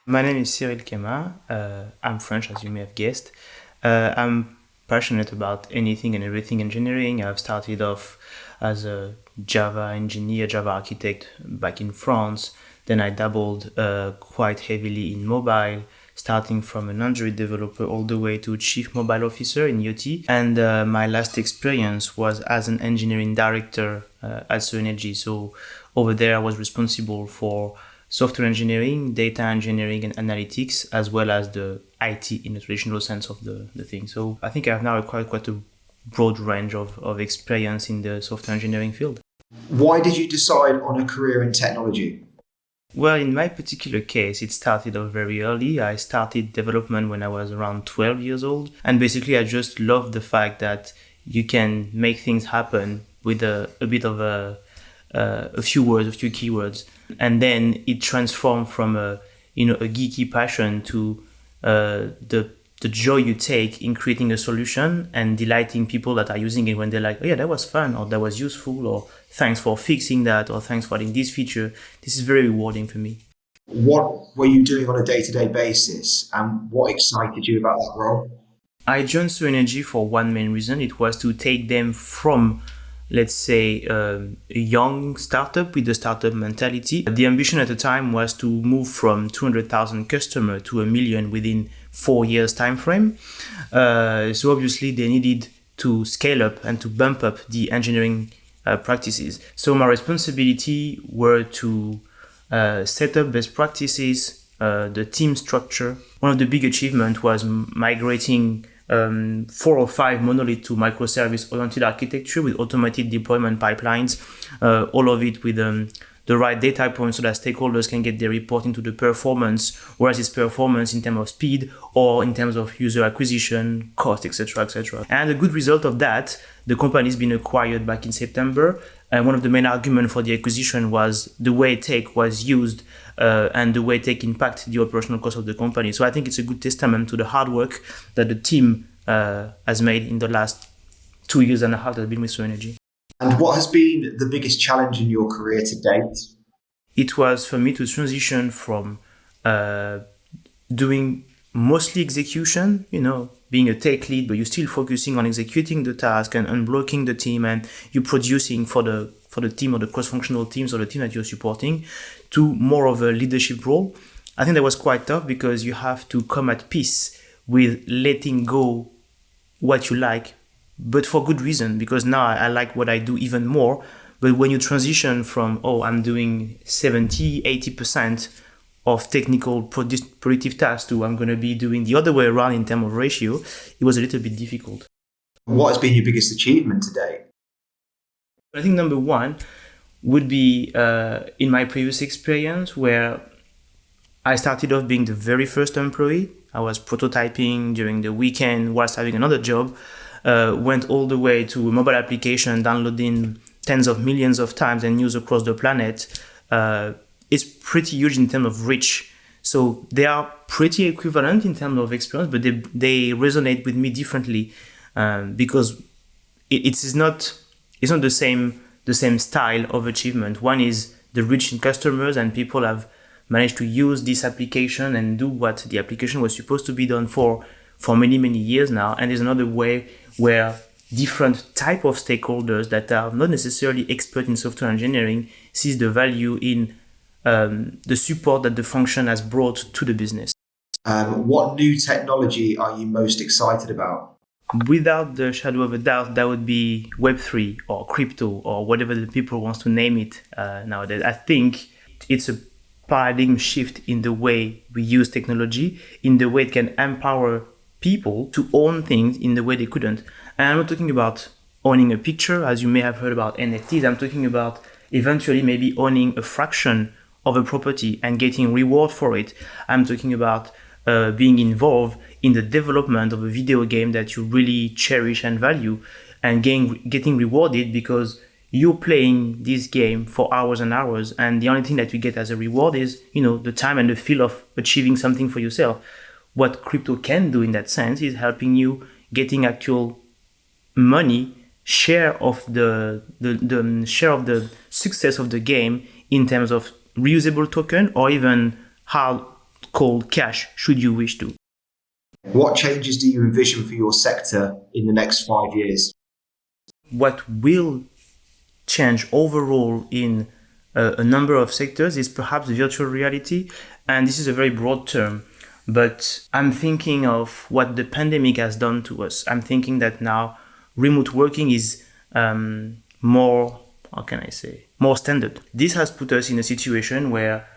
My name is Cyrille Quemin. I'm French, as you may have guessed. I'm passionate about anything and everything engineering. I've started off as a Java engineer, Java architect back in France. Then I dabbled quite heavily in mobile, starting from an Android developer all the way to chief mobile officer in Yoti. And my last experience was as an engineering director at Energy. So over there, I was responsible for software engineering, data engineering, and analytics, as well as the IT in the traditional sense of the thing. So I think I have now quite a broad range of experience in the software engineering field. Why did you decide on a career in technology? Well, in my particular case, it started off very early. I started development when I was around 12 years old. And basically, I just loved the fact that you can make things happen with a bit of a few words, a few keywords. And then it transformed from a geeky passion to the joy you take in creating a solution and delighting people that are using it when they're like, oh yeah, that was fun, or that was useful, or thanks for fixing that, or thanks for adding this feature. This is very rewarding for me. What were you doing on a day-to-day basis, and what excited you about that role? I joined Energy for one main reason. It was to take them from, let's say, a young startup with the startup mentality. The ambition at the time was to move from 200,000 customers to 1 million within 4 years time frame. So obviously they needed to scale up and to bump up the engineering practices. So my responsibility were to set up best practices, the team structure. One of the big achievements was migrating 4 or 5 monolith to microservice-oriented architecture with automated deployment pipelines, all of it with the right data points so that stakeholders can get their report into the performance, whereas it's performance in terms of speed or in terms of user acquisition, cost, etc., etc. And a good result of that, the company's been acquired back in September. And one of the main arguments for the acquisition was the way tech was used and the way tech impacted the operational cost of the company. So I think it's a good testament to the hard work that the team has made in the last 2 years and a half that I've been with Energy. And what has been the biggest challenge in your career to date? It was for me to transition from doing mostly execution, being a tech lead, but you're still focusing on executing the task and unblocking the team, and you're producing for the team or the cross-functional teams or the team that you're supporting, to more of a leadership role. I think that was quite tough because you have to come at peace with letting go what you like, but for good reason, because now I like what I do even more. But when you transition from, I'm doing 70, 80% of technical productive tasks to I'm going to be doing the other way around in terms of ratio, it was a little bit difficult. What has been your biggest achievement to date? I think number one would be in my previous experience where I started off being the very first employee. I was prototyping during the weekend whilst having another job, went all the way to a mobile application, downloading tens of millions of times and used across the planet. It's pretty huge in terms of reach. So they are pretty equivalent in terms of experience, but they resonate with me differently because it's not the same style of achievement. One is the reach in customers and people have managed to use this application and do what the application was supposed to be done for many, many years now. And there's another way where different type of stakeholders that are not necessarily expert in software engineering sees the value in the support that the function has brought to the business. What new technology are you most excited about? Without the shadow of a doubt, that would be Web3 or crypto or whatever the people wants to name it nowadays. I think it's a paradigm shift in the way we use technology, in the way it can empower people to own things in the way they couldn't. And I'm not talking about owning a picture, as you may have heard about NFTs. I'm talking about eventually maybe owning a fraction of a property and getting reward for it. I'm talking about being involved in the development of a video game that you really cherish and value, and getting rewarded because you're playing this game for hours and hours, and the only thing that you get as a reward is, the time and the feel of achieving something for yourself. What crypto can do in that sense is helping you getting actual money, share of the share of the success of the game in terms of reusable token or even hard cold cash should you wish to. What changes do you envision for your sector in the next 5 years? What will change overall in a number of sectors is perhaps virtual reality. And this is a very broad term, but I'm thinking of what the pandemic has done to us. I'm thinking that now remote working is more standard. This has put us in a situation where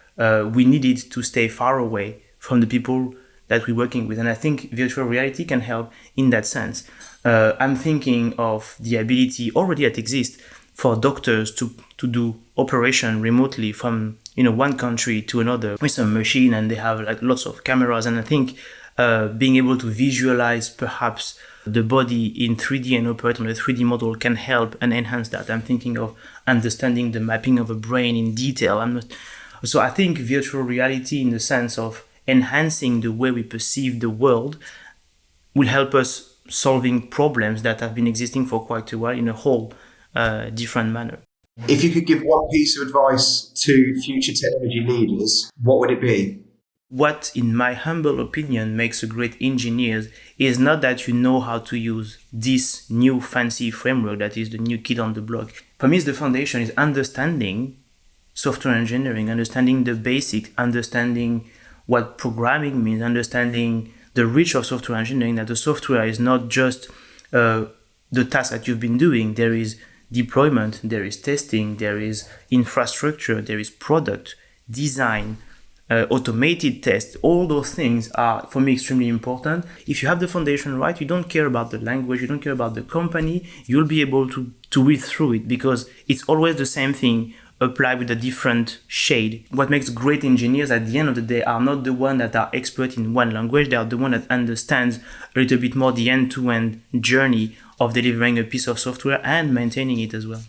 we needed to stay far away from the people that we're working with. And I think virtual reality can help in that sense. I'm thinking of the ability already that exists for doctors to do operation remotely from one country to another with some machine, and they have like lots of cameras. And I think being able to visualize perhaps the body in 3D and operate on a 3D model can help and enhance that. I'm thinking of understanding the mapping of a brain in detail. So I think virtual reality, in the sense of enhancing the way we perceive the world, will help us solving problems that have been existing for quite a while in a whole different manner. If you could give one piece of advice to future technology leaders, what would it be? What, in my humble opinion, makes a great engineer is not that you know how to use this new fancy framework that is the new kid on the block. For me, the foundation is understanding software engineering, understanding the basics, understanding what programming means, understanding the reach of software engineering, that the software is not just the task that you've been doing. There is deployment, there is testing, there is infrastructure, there is product, design, automated tests. All those things are, for me, extremely important. If you have the foundation right, you don't care about the language, you don't care about the company, you'll be able to read through it, because it's always the same thing applied with a different shade. What makes great engineers at the end of the day are not the ones that are expert in one language, they are the one that understands a little bit more the end-to-end journey of delivering a piece of software and maintaining it as well.